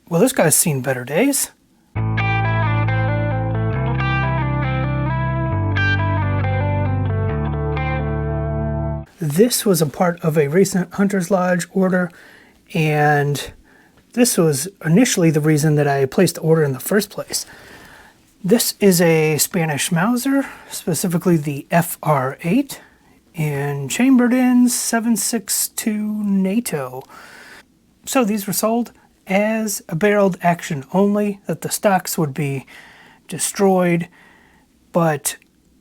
Well, this guy's seen better days. This was a part of a recent Hunter's Lodge order, and this was initially the reason that I placed the order in the first place. This is a Spanish Mauser, specifically the FR8, and chambered in 7.62 NATO. So these were sold as a barreled action only, that the stocks would be destroyed, but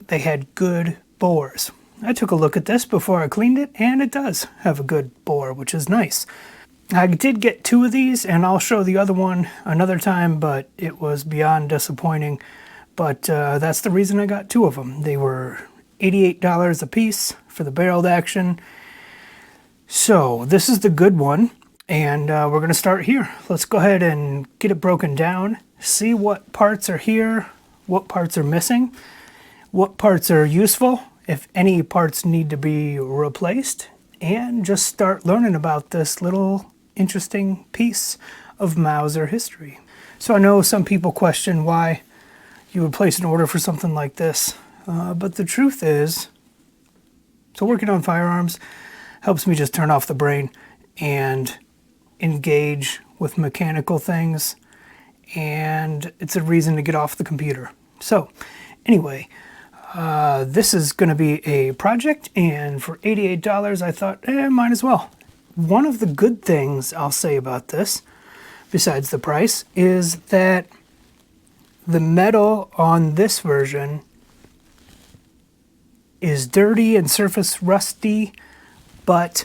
they had good bores. I took a look at this before I cleaned it, and it does have a good bore, which is nice. I did get 2 of these, and I'll show the other one another time, but it was beyond disappointing. But that's the reason I got 2 of them. They were $88 a piece for the barreled action. So this is the good one, and we're going to start here. Let's go ahead and get it broken down, see what parts are here, what parts are missing, what parts are useful, if any parts need to be replaced, and just start learning about this little interesting piece of Mauser history. So I know some people question why you would place an order for something like this, but the truth is, so working on firearms helps me just turn off the brain and engage with mechanical things, and it's a reason to get off the computer. So anyway, this is going to be a project, and for $88 I thought, might as well. One of the good things I'll say about this, besides the price, is that the metal on this version is dirty and surface rusty, but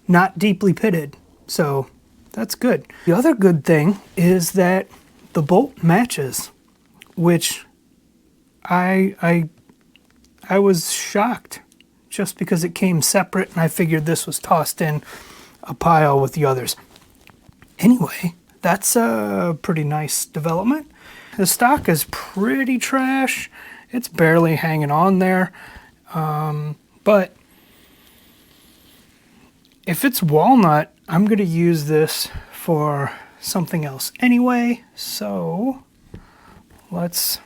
not deeply pitted, so that's good. The other good thing is that the bolt matches, which I was shocked, just because it came separate and I figured this was tossed in a pile with the others. Anyway, that's a pretty nice development. The stock is pretty trash. It's barely hanging on there. But if it's walnut, I'm going to use this for something else anyway. So let's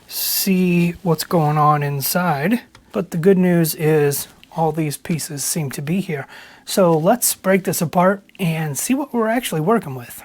see what's going on inside. But the good news is all these pieces seem to be here. So let's break this apart and see what we're actually working with.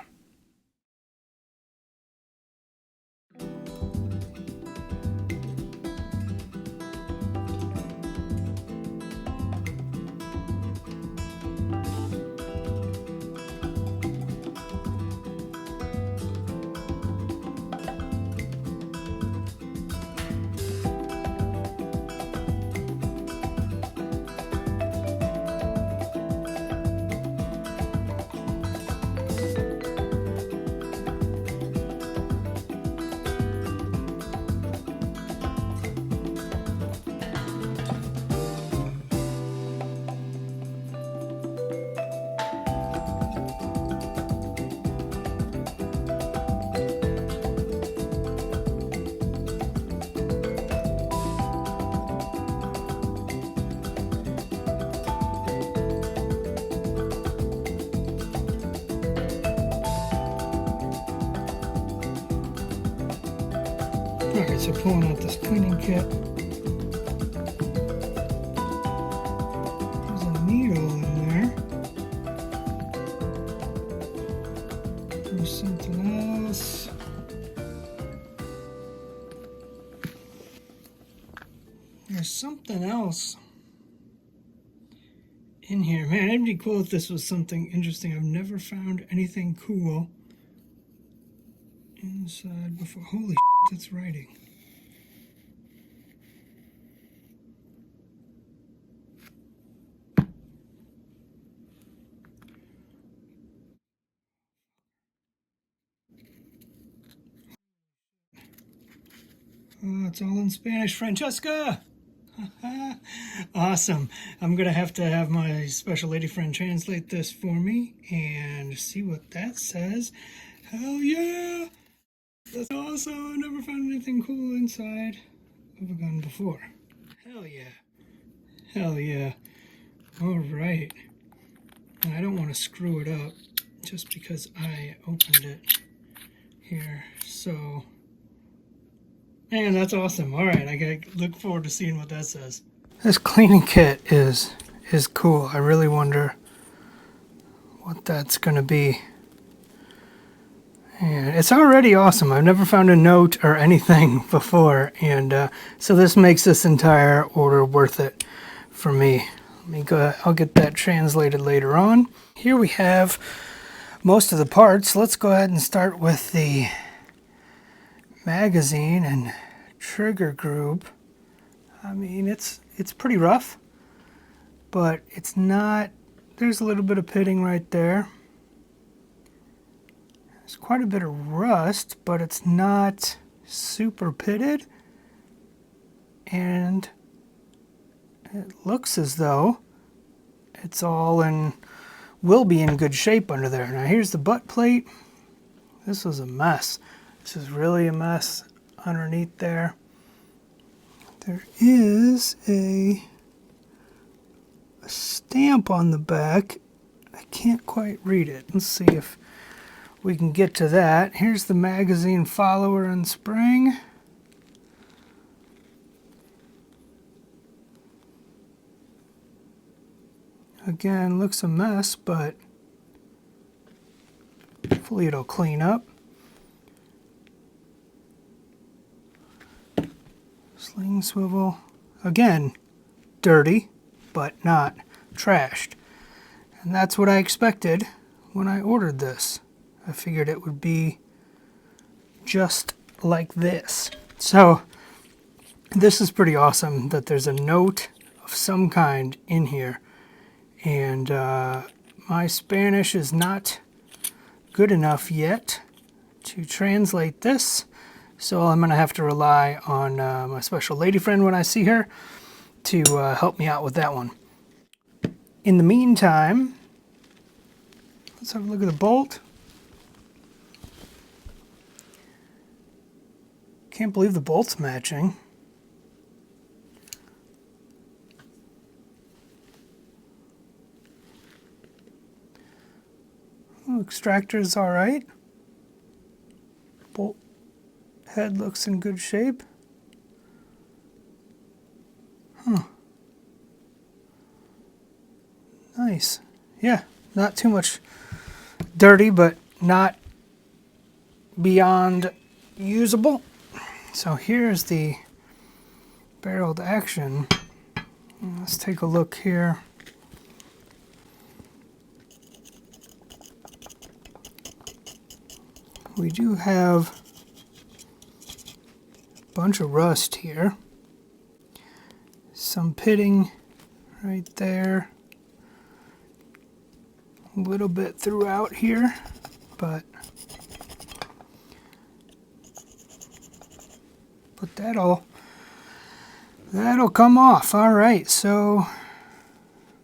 Alright, so pulling out this cleaning kit. There's a needle in there. There's something else. There's something else in here. Man, it'd be cool if this was something interesting. I've never found anything cool inside before. Holy shit, that's writing. Oh, it's all in Spanish. Francesca! Awesome. I'm going to have my special lady friend translate this for me and see what that says. Hell yeah! That's awesome. I never found anything cool inside of a gun before. Hell yeah. Hell yeah. Alright. I don't want to screw it up. just because I opened it here. So, man, that's awesome. All right, I gotta look forward to seeing what that says. This cleaning kit is cool. I really wonder what that's gonna be. And it's already awesome. I've never found a note or anything before, and so this makes this entire order worth it for me. Let me go. I'll get that translated later on. Here we have most of the parts. Let's go ahead and start with the magazine and trigger group. I mean, it's pretty rough, but it's not. There's a little bit of pitting right there. There's quite a bit of rust, but it's not super pitted, and it looks as though it's all will be in good shape under there. Now here's the butt plate. This was a mess. This is really a mess underneath there. There is a stamp on the back. I can't quite read it. Let's see if we can get to that. Here's the magazine follower and spring. Again, looks a mess, but hopefully it'll clean up. Sling swivel. Again, dirty, but not trashed. And that's what I expected when I ordered this. I figured it would be just like this. So this is pretty awesome that there's a note of some kind in here. And my Spanish is not good enough yet to translate this. So I'm going to have to rely on my special lady friend when I see her to help me out with that one. In the meantime, let's have a look at the bolt. Can't believe the bolt's matching. Oh, extractor's all right. Bolt head looks in good shape. Huh. Nice. Yeah, not too much dirty, but not beyond usable. So here's the barreled action. Let's take a look here. We do have a bunch of rust here. Some pitting right there. A little bit throughout here, but that'll come off. All right, so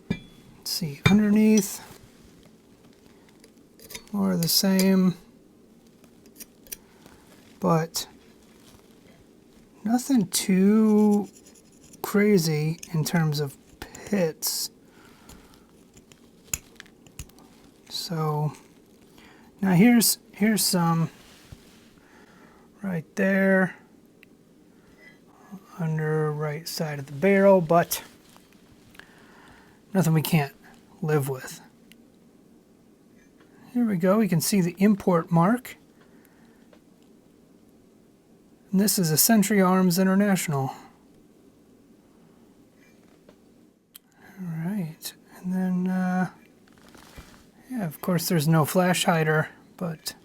let's see, underneath, more of the same, but nothing too crazy in terms of pits. So now here's some right there under right side of the barrel, but nothing we can't live with. Here we go. We can see the import mark. And this is a Century Arms International. All right, and then yeah, of course there's no flash hider, but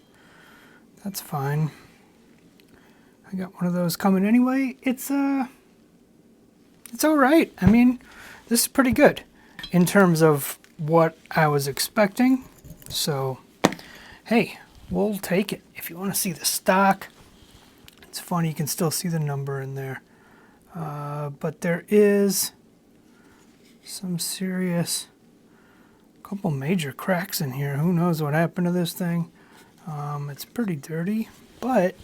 that's fine. I got one of those coming anyway. It's all right. I mean, this is pretty good in terms of what I was expecting. So, hey, we'll take it. If you want to see the stock, it's funny, you can still see the number in there. But there is some serious, couple major cracks in here. Who knows what happened to this thing? It's pretty dirty, but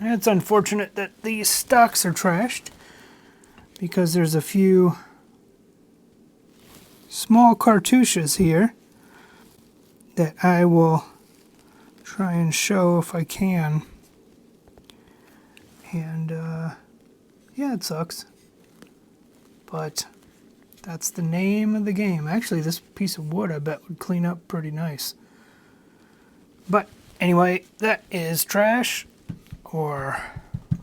it's unfortunate that these stocks are trashed because there's a few small cartouches here that I will try and show if I can. And yeah, it sucks, but that's the name of the game. Actually, this piece of wood I bet would clean up pretty nice. But anyway, that is trash or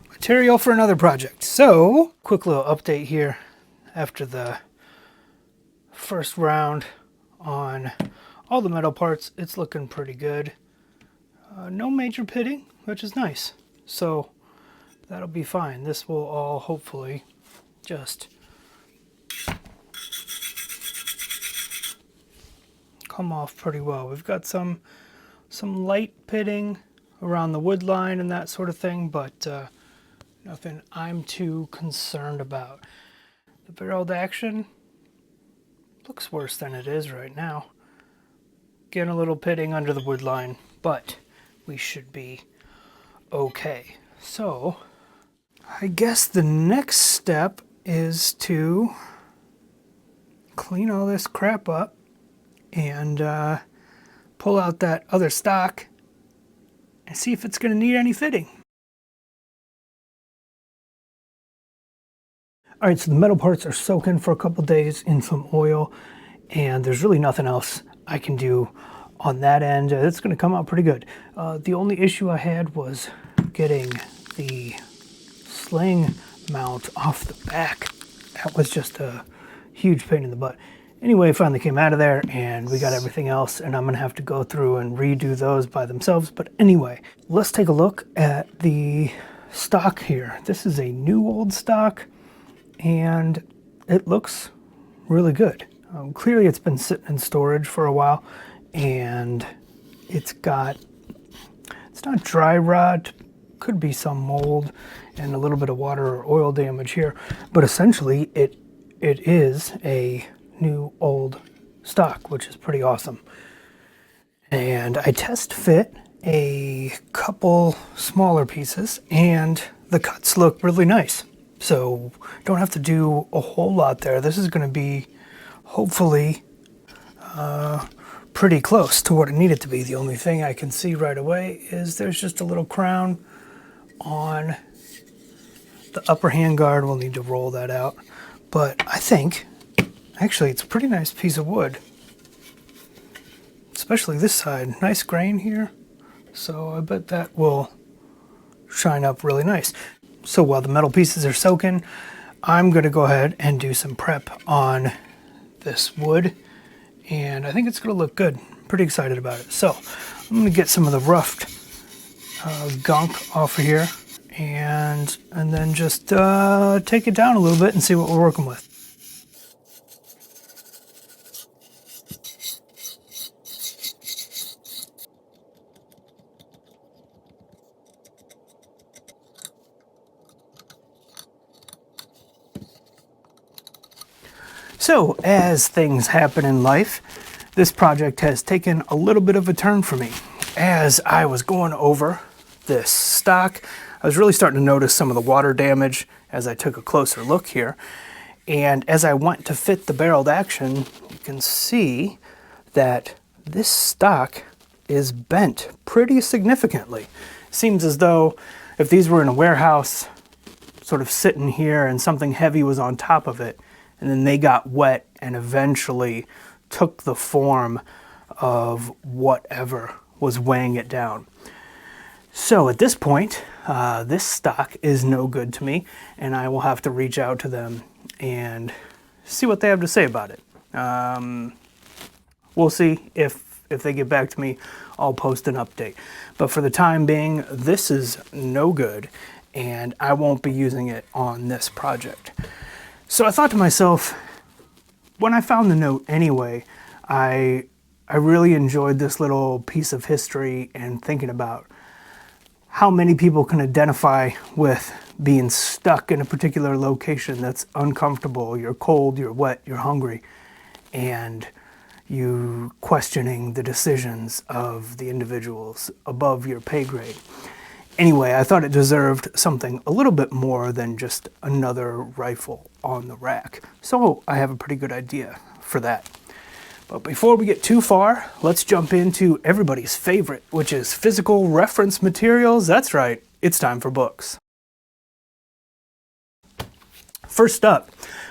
material for another project. So, quick little update here after the first round on all the metal parts. It's looking pretty good. No major pitting, which is nice. So that'll be fine. This will all hopefully just come off pretty well. We've got some light pitting around the wood line and that sort of thing, but nothing I'm too concerned about. The barreled action looks worse than it is right now. Getting a little pitting under the wood line, but we should be okay. So I guess the next step is to clean all this crap up and pull out that other stock and see if it's going to need any fitting. All right, so the metal parts are soaking for a couple days in some oil, and there's really nothing else I can do on that end. It's going to come out pretty good. The only issue I had was getting the sling mount off the back. That was just a huge pain in the butt. Anyway, it finally came out of there and we got everything else, and I'm going to have to go through and redo those by themselves. But anyway, let's take a look at the stock here. This is a new old stock and it looks really good. Clearly it's been sitting in storage for a while, and it's not dry rot, could be some mold and a little bit of water or oil damage here, but essentially it is a new old stock, which is pretty awesome. And I test fit a couple smaller pieces and the cuts look really nice. So don't have to do a whole lot there. This is going to be hopefully pretty close to what it needed to be. The only thing I can see right away is there's just a little crown on the upper handguard. We'll need to roll that out. But I think, actually, it's a pretty nice piece of wood. Especially this side. Nice grain here. So I bet that will shine up really nice. So while the metal pieces are soaking, I'm going to go ahead and do some prep on this wood. And I think it's going to look good. Pretty excited about it. So I'm going to get some of the roughed gunk off of here and then just take it down a little bit and see what we're working with. So, as things happen in life, this project has taken a little bit of a turn for me. As I was going over this stock, I was really starting to notice some of the water damage as I took a closer look here. And as I went to fit the barreled action, you can see that this stock is bent pretty significantly. Seems as though if these were in a warehouse, sort of sitting here and something heavy was on top of it, and then they got wet and eventually took the form of whatever was weighing it down. So at this point, this stock is no good to me, and I will have to reach out to them and see what they have to say about it. We'll see if they get back to me. I'll post an update. But for the time being, this is no good, and I won't be using it on this project. So I thought to myself, when I found the note anyway, I really enjoyed this little piece of history and thinking about how many people can identify with being stuck in a particular location that's uncomfortable. You're cold, you're wet, you're hungry, and you questioning the decisions of the individuals above your pay grade. Anyway, I thought it deserved something a little bit more than just another rifle on the rack. So I have a pretty good idea for that. But before we get too far, let's jump into everybody's favorite, which is physical reference materials. That's right, it's time for books. First up,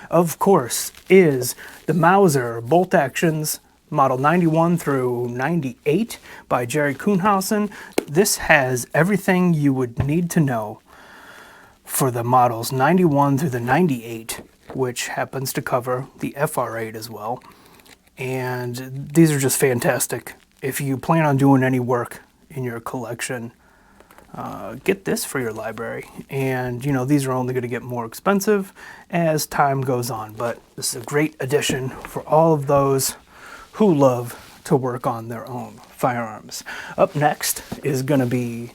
of course, is the Mauser Bolt Actions Model 91 through 98 by Jerry Kuhnhausen. This has everything you would need to know for the models 91 through the 98, which happens to cover the FR8 as well. And these are just fantastic. If you plan on doing any work in your collection, get this for your library. And you know, these are only going to get more expensive as time goes on, but this is a great addition for all of those who love to work on their own firearms. Up next is going to be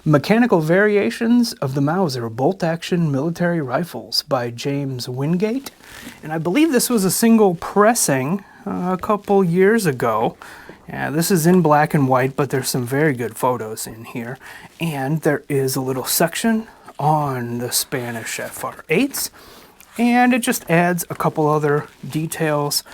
Mechanical Variations of the Mauser Bolt Action Military Rifles by James Wingate. And I believe this was a single pressing a couple years ago. This is in black and white, but there's some very good photos in here. And there is a little section on the Spanish FR8s, and it just adds a couple other details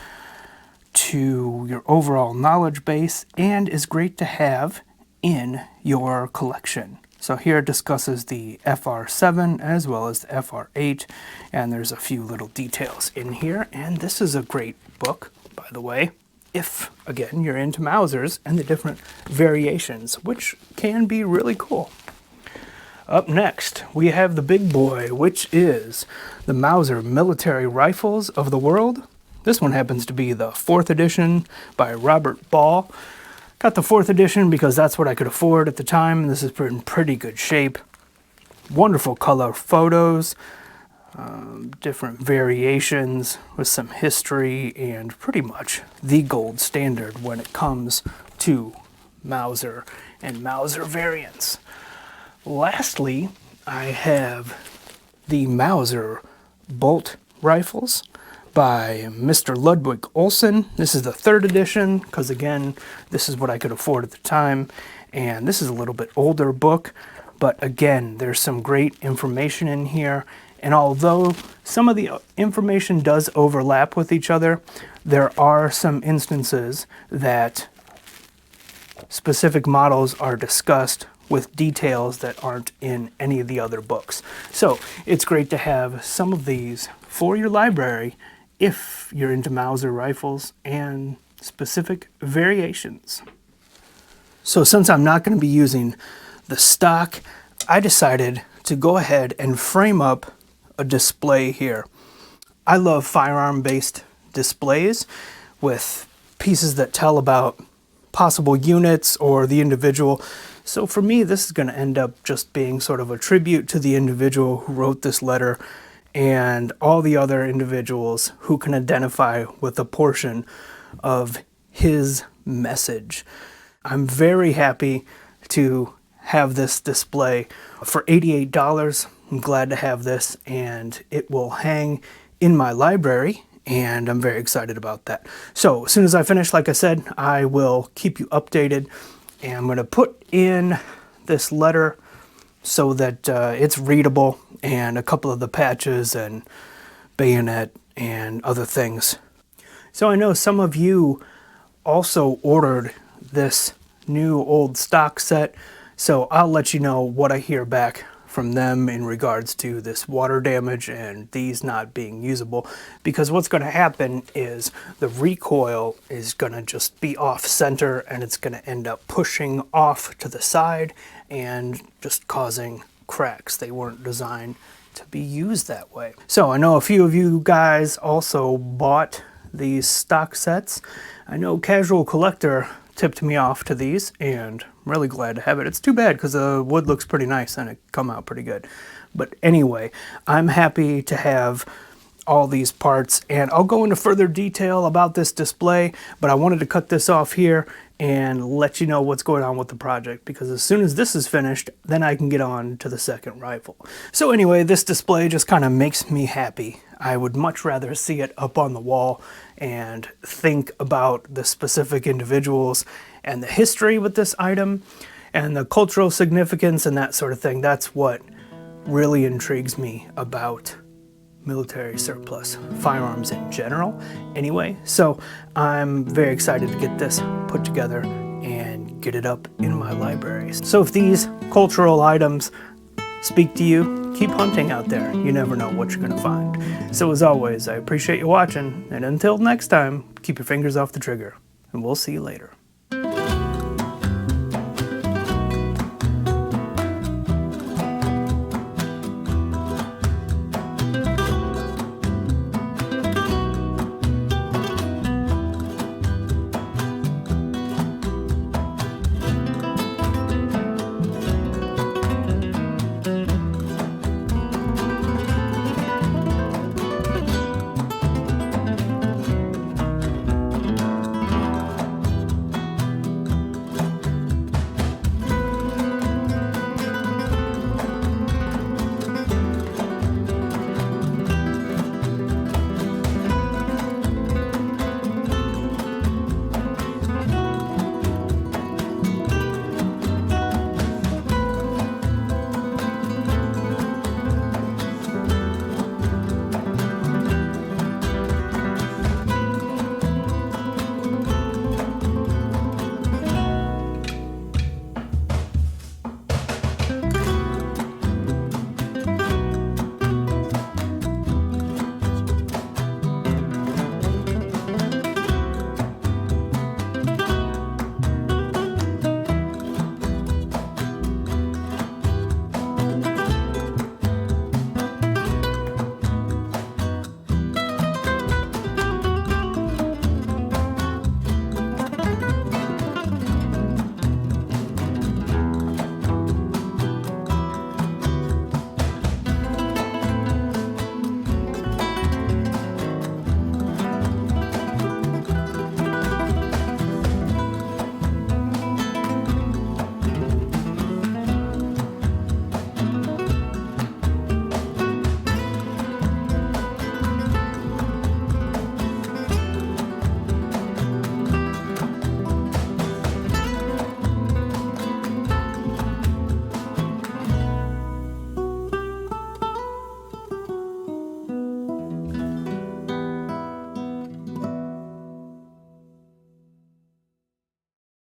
to your overall knowledge base and is great to have in your collection. So here it discusses the FR7 as well as the FR8, and there's a few little details in here. And this is a great book, by the way, if, again, you're into Mausers and the different variations, which can be really cool. Up next, we have the big boy, which is the Mauser Military Rifles of the World. This one happens to be the 4th edition by Robert Ball. Got the 4th edition because that's what I could afford at the time, and this is in pretty good shape. Wonderful color photos, different variations with some history, and pretty much the gold standard when it comes to Mauser and Mauser variants. Lastly, I have the Mauser Bolt Rifles by Mr. Ludwig Olsen. This is the 3rd edition because, again, this is what I could afford at the time, and this is a little bit older book, but again, there's some great information in here. And although some of the information does overlap with each other, there are some instances that specific models are discussed with details that aren't in any of the other books. So it's great to have some of these for your library if you're into Mauser rifles and specific variations. So since I'm not going to be using the stock, I decided to go ahead and frame up a display here. I love firearm-based displays with pieces that tell about possible units or the individual. So for me, this is going to end up just being sort of a tribute to the individual who wrote this letter and all the other individuals who can identify with a portion of his message. I'm very happy to have this display for $88. I'm glad to have this, and it will hang in my library, and I'm very excited about that. So as soon as I finish, like I said, I will keep you updated, and I'm going to put in this letter so that it's readable, and a couple of the patches and bayonet and other things. So I know some of you also ordered this new old stock set, so I'll let you know what I hear back from them in regards to this water damage and these not being usable, because what's going to happen is the recoil is going to just be off center and it's going to end up pushing off to the side and just causing cracks. They weren't designed to be used that way. So I know a few of you guys also bought these stock sets. I know Casual Collector tipped me off to these, and I'm really glad to have it. It's too bad because the wood looks pretty nice and it come out pretty good. But anyway, I'm happy to have all these parts, and I'll go into further detail about this display, but I wanted to cut this off here and let you know what's going on with the project, because as soon as this is finished, then I can get on to the second rifle. So anyway, this display just kind of makes me happy. I would much rather see it up on the wall and think about the specific individuals and the history with this item and the cultural significance and that sort of thing. That's what really intrigues me about military surplus, firearms in general anyway. So I'm very excited to get this put together and get it up in my library. So if these cultural items speak to you, keep hunting out there. You never know what you're gonna find. So as always, I appreciate you watching, and until next time, keep your fingers off the trigger, and we'll see you later.